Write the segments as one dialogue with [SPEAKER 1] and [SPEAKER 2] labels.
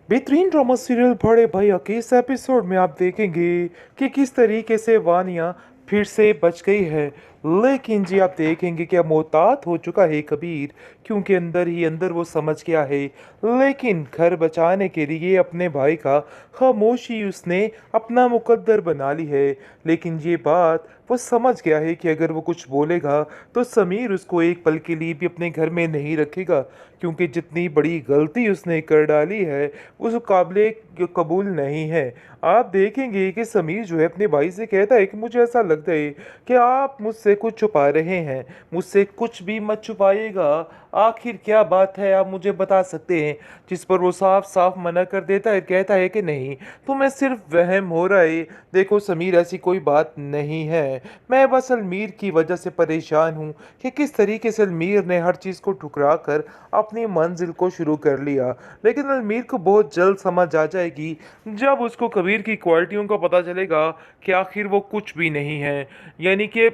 [SPEAKER 1] बेहतरीन drama serial बड़े भैया के इस एपिसोड में आप देखेंगे कि किस तरीके से वानिया फिर से बच गई है। लेकिन जी आप देखेंगे कि अब मोहतात हो चुका है कबीर, क्योंकि अंदर ही अंदर वो समझ गया है। लेकिन घर बचाने के लिए अपने भाई का खामोशी उसने अपना मुकद्दर बना ली है। लेकिन ये बात वो समझ गया है कि अगर वो कुछ बोलेगा तो समीर उसको एक पल के लिए भी अपने घर में नहीं रखेगा, क्योंकि जितनी बड़ी गलती उसने कर डाली है उस काबिल कबूल नहीं है। आप देखेंगे कि समीर जो है अपने भाई से कहता है कि मुझे ऐसा लगता है कि आप मुझसे कुछ छुपा रहे हैं, मुझसे कुछ भी मत छुपाइएगा। आखिर क्या बात है, आप मुझे बता सकते हैं। जिस पर वो साफ साफ मना कर देता है, कहता है कि नहीं, तुम्हें सिर्फ वहम हो रहा है। देखो समीर, ऐसी कोई बात नहीं है। मैं बस अलमीर की वजह से परेशान हूँ कि किस तरीके से अलमीर ने हर चीज़ को ठुकरा कर अपनी मंजिल को शुरू कर लिया। लेकिन अलमीर को बहुत जल्द समझ आ जाएगी जब उसको कबीर की क्वालिटियों का पता चलेगा कि आखिर वो कुछ भी नहीं है। यानी कि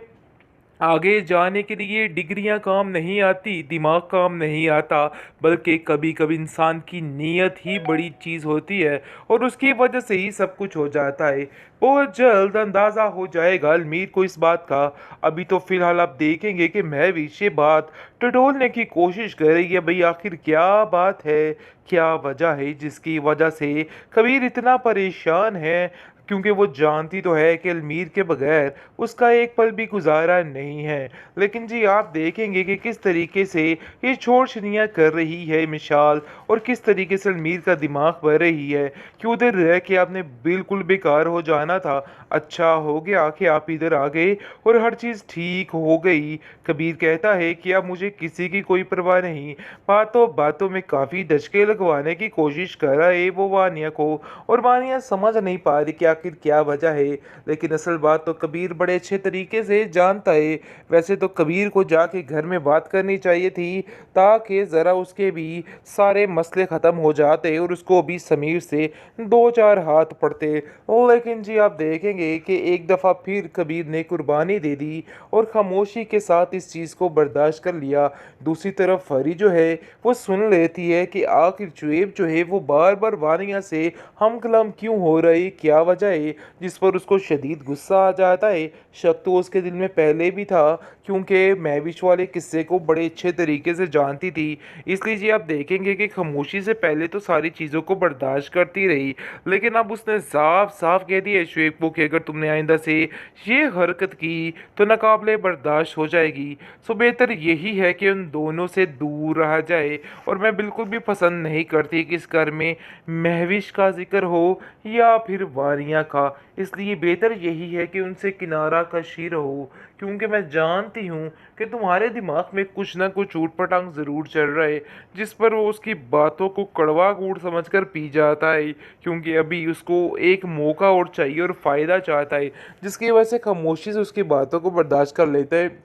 [SPEAKER 1] आगे जाने के लिए डिग्रियां काम नहीं आती, दिमाग काम नहीं आता, बल्कि कभी कभी इंसान की नीयत ही बड़ी चीज़ होती है और उसकी वजह से ही सब कुछ हो जाता है। बहुत जल्द अंदाज़ा हो जाएगा अलमीर को इस बात का। अभी तो फिलहाल आप देखेंगे कि महविश ये बात टटोलने की कोशिश कर रही है, भाई आखिर क्या बात है, क्या वजह है जिसकी वजह से कबीर इतना परेशान है। क्योंकि वो जानती तो है कि अलमीर के बगैर उसका एक पल भी गुजारा नहीं है। लेकिन जी आप देखेंगे कि किस तरीके से ये छोड़छनियाँ कर रही है मिशाल, और किस तरीके से अलमीर का दिमाग भर रही है कि उधर रह के आपने बिल्कुल बेकार हो जाना था। अच्छा हो गया कि आप इधर आ गए और हर चीज़ ठीक हो गई। कबीर कहता है कि अब मुझे किसी की कोई परवाह नहीं। बातों बातों में काफ़ी दचके लगवाने की कोशिश कर रहा है वो वानिया को, और वानिया समझ नहीं पा रही कि आखिर क्या वजह है। लेकिन असल बात तो कबीर बड़े अच्छे तरीके से जानता है। वैसे तो कबीर को जाके घर में बात करनी चाहिए थी, ताकि ज़रा उसके भी सारे मसले ख़त्म हो जाते और उसको भी समीर से दो चार हाथ पड़ते। लेकिन जी आप देखेंगे कि एक दफ़ा फिर कबीर ने कुर्बानी दे दी और खामोशी के साथ इस चीज़ को बर्दाश्त कर लिया। दूसरी तरफ फरी जो है वो सुन लेती है कि आखिर शुएब जो है वो बार बार वानिया से हम कलम क्यों हो रही, क्या वजह है, जिस पर उसको शदीद गुस्सा आ जाता है। शक तो उसके दिल में पहले भी था, क्योंकि महविश वाले किस्से को बड़े अच्छे तरीके से जानती थी। इसलिए जी आप देखेंगे कि खामोशी से पहले तो सारी चीज़ों को बर्दाश्त करती रही, लेकिन अब उसने साफ साफ कह दिया शुएब को कि अगर तुमने आइंदा से ये हरकत की तो नाकाबिले बर्दाश्त हो जाएगी। सो बेहतर यही है कि उन दोनों से दूर रहा जाए, और मैं बिल्कुल भी पसंद नहीं करती कि इस घर में महविश का जिक्र हो या फिर वारियां का। इसलिए बेहतर यही है कि उनसे किनारा कशी रहो, क्योंकि मैं जानती हूँ कि तुम्हारे दिमाग में कुछ ना कुछ ऊट पटांग ज़रूर चल रहा है, जिस पर वो उसकी बातों को कड़वा कूट समझकर पी जाता है, क्योंकि अभी उसको एक मौका और चाहिए और फ़ायदा चाहता है, जिसकी वजह से खामोशी से उसकी बातों को बर्दाश्त कर लेता है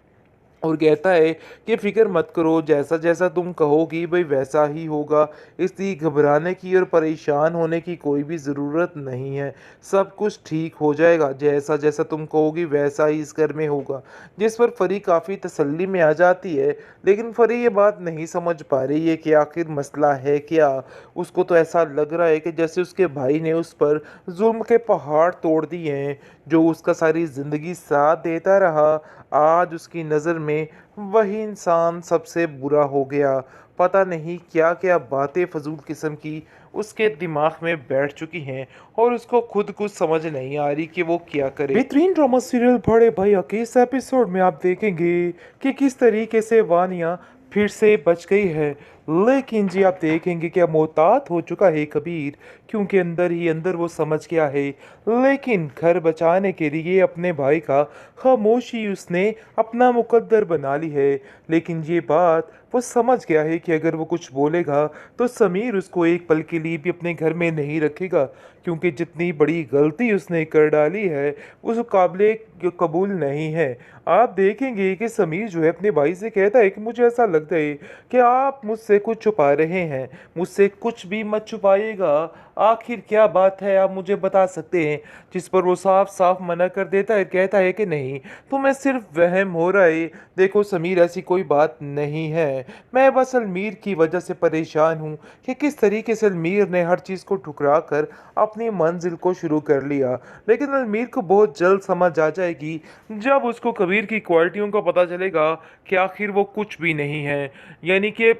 [SPEAKER 1] और कहता है कि फ़िक्र मत करो, जैसा जैसा तुम कहोगी भाई वैसा ही होगा। इसलिए घबराने की और परेशान होने की कोई भी ज़रूरत नहीं है। सब कुछ ठीक हो जाएगा, जैसा जैसा तुम कहोगी वैसा ही इस घर में होगा। जिस पर फरी काफ़ी तसल्ली में आ जाती है। लेकिन फरी ये बात नहीं समझ पा रही है कि आखिर मसला है क्या। उसको तो ऐसा लग रहा है कि जैसे उसके भाई ने उस पर जुल्म के पहाड़ तोड़ दिए हैं। जो उसका सारी ज़िंदगी साथ देता रहा, आज उसकी नज़र में वही इंसान सबसे बुरा हो गया। पता नहीं क्या क्या बातें फजूल किस्म की उसके दिमाग में बैठ चुकी हैं, और उसको खुद कुछ समझ नहीं आ रही कि वो क्या करे। बेहतरीन ड्रामा सीरियल बड़े भैया के इस एपिसोड में आप देखेंगे कि किस तरीके से वानिया फिर से बच गई है। लेकिन जी आप देखेंगे कि अब मोहतात हो चुका है कबीर, क्योंकि अंदर ही अंदर वो समझ गया है। लेकिन घर बचाने के लिए अपने भाई का खामोशी उसने अपना मुकद्दर बना ली है। लेकिन ये बात वो समझ गया है कि अगर वो कुछ बोलेगा तो समीर उसको एक पल के लिए भी अपने घर में नहीं रखेगा, क्योंकि जितनी बड़ी गलती उसने कर डाली है उस काबिल कबूल नहीं है। आप देखेंगे कि समीर जो है अपने भाई से कहता है कि मुझे ऐसा लगता है कि आप मुझसे कुछ छुपा रहे हैं। मुझसे कुछ भी मत छुपाइएगा। आखिर क्या बात है आप मुझे बता सकते हैं? जिस पर वो साफ-साफ मना कर देता है, कहता है कि नहीं, तुम्हें सिर्फ वहम हो रहा है। देखो समीर, ऐसी कोई बात नहीं है। मैं बस अलमीर की वजह से परेशान हूँ कि किस तरीके से अलमीर ने हर चीज़ को ठुकरा कर अपनी मंजिल को शुरू कर लिया। लेकिन अलमीर को बहुत जल्द समझ आ जाएगी जब उसको कबीर की क्वालिटियों का पता चलेगा कि आखिर वो कुछ भी नहीं है। यानी कि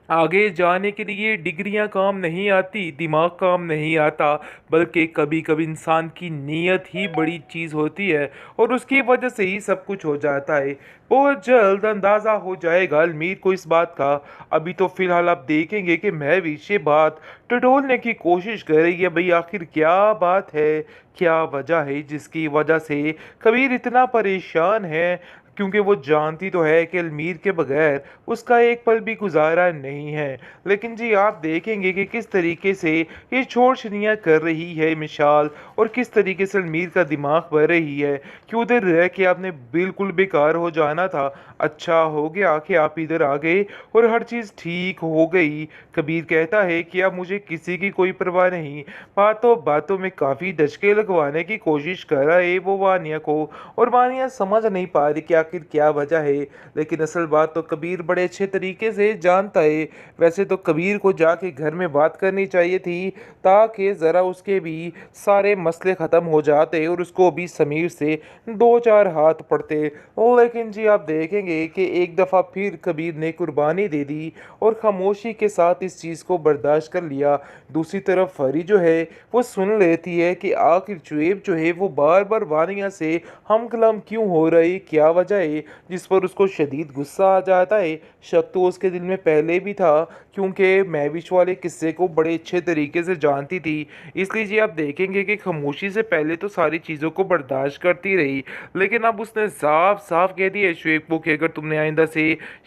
[SPEAKER 1] आगे जाने के लिए डिग्रियां काम नहीं आती, दिमाग काम नहीं आता, बल्कि कभी-कभी इंसान की नीयत ही बड़ी चीज़ होती है और उसकी वजह से ही सब कुछ हो जाता है। बहुत जल्द अंदाज़ा हो जाएगा अलमीर को इस बात का। अभी तो फ़िलहाल आप देखेंगे कि महविश ये बात टटोलने की कोशिश कर रही है। भई आखिर क्या बात है, क्या वजह है जिसकी वजह से कबीर इतना परेशान है? क्योंकि वो जानती तो है कि अलमीर के बगैर उसका एक पल भी गुजारा नहीं है। लेकिन जी आप देखेंगे कि किस तरीके से ये छोड़-छनियाँ कर रही है मिशाल, और किस तरीके से अलमीर का दिमाग बह रही है कि उधर रह के आपने बिल्कुल बेकार हो जाना था। अच्छा हो गया कि आप इधर आ गए और हर चीज़ ठीक हो गई। कबीर कहता है कि अब मुझे किसी की कोई परवाह नहीं। बातों-बातों में काफ़ी दचके लगवाने की कोशिश कर रहा है वो वानिया को, और वानिया समझ नहीं पा रही कि आखिर क्या वजह है। लेकिन असल बात तो कबीर बड़े अच्छे तरीके से जानता है। वैसे तो कबीर को जाके घर में बात करनी चाहिए थी, ताकि ज़रा उसके भी सारे मसले ख़त्म हो जाते और उसको भी समीर से दो चार हाथ पड़ते। लेकिन जी आप देखेंगे कि एक दफ़ा फिर कबीर ने कुर्बानी दे दी और खामोशी के साथ इस चीज़ को बर्दाश्त कर लिया। दूसरी तरफ फरी जो है वो सुन लेती है कि आखिर शुएब जो है वो बार बार वानिया से हम कलम क्यों हो रही, क्या वजह है, जिस पर उसको शदीद गुस्सा आ जाता है। शक तो उसके दिल में पहले भी था, क्योंकि महविश वाले किस्से को बड़े अच्छे तरीके से जानती थी। इसलिए जी आप देखेंगे कि खामोशी से पहले तो सारी चीज़ों को बर्दाश्त करती रही, लेकिन अब उसने साफ साफ कह दिया शुएब को कि अगर तुमने आइंदा से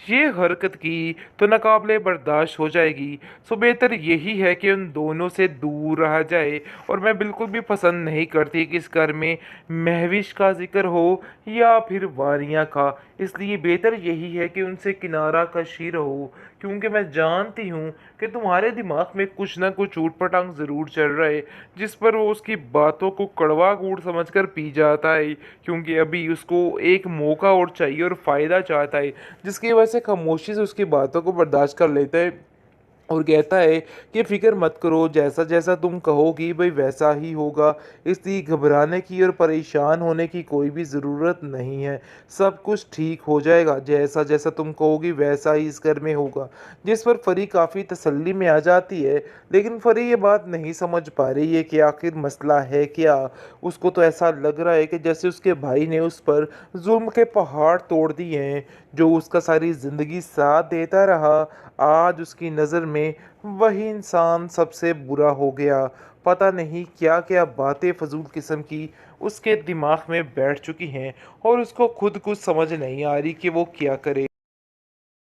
[SPEAKER 1] ये हरकत की तो नाकाबिले बर्दाश्त हो जाएगी। सो बेहतर यही है कि उन दोनों से दूर रहा जाए, और मैं बिल्कुल भी पसंद नहीं करती कि इस घर में महविश का जिक्र हो या फिर वारियां का। इसलिए बेहतर यही है कि उनसे किनारा कशी रहो, क्योंकि मैं जानती हूँ कि तुम्हारे दिमाग में कुछ ना कुछ ऊट पटांग ज़रूर चल रहा है, जिस पर वो उसकी बातों को कड़वा कूट समझकर पी जाता है, क्योंकि अभी उसको एक मौका और चाहिए और फ़ायदा चाहता है, जिसकी वजह से खामोशी से उसकी बातों को बर्दाश्त कर लेता है और कहता है कि फ़िक्र मत करो, जैसा जैसा तुम कहोगी भाई वैसा ही होगा। इसलिए घबराने की और परेशान होने की कोई भी ज़रूरत नहीं है। सब कुछ ठीक हो जाएगा, जैसा जैसा तुम कहोगी वैसा ही इस घर में होगा। जिस पर परी काफ़ी तसल्ली में आ जाती है, लेकिन परी ये बात नहीं समझ पा रही है कि आखिर मसला है क्या। उसको तो ऐसा लग रहा है कि जैसे उसके भाई ने उस पर जुल्म के पहाड़ तोड़ दिए हैं। जो उसका सारी ज़िंदगी साथ देता रहा, आज उसकी नज़र में वही इंसान सबसे बुरा हो गया। पता नहीं क्या क्या बातें फजूल किस्म की उसके दिमाग में बैठ चुकी हैं, और उसको खुद कुछ समझ नहीं आ रही कि वो क्या करे।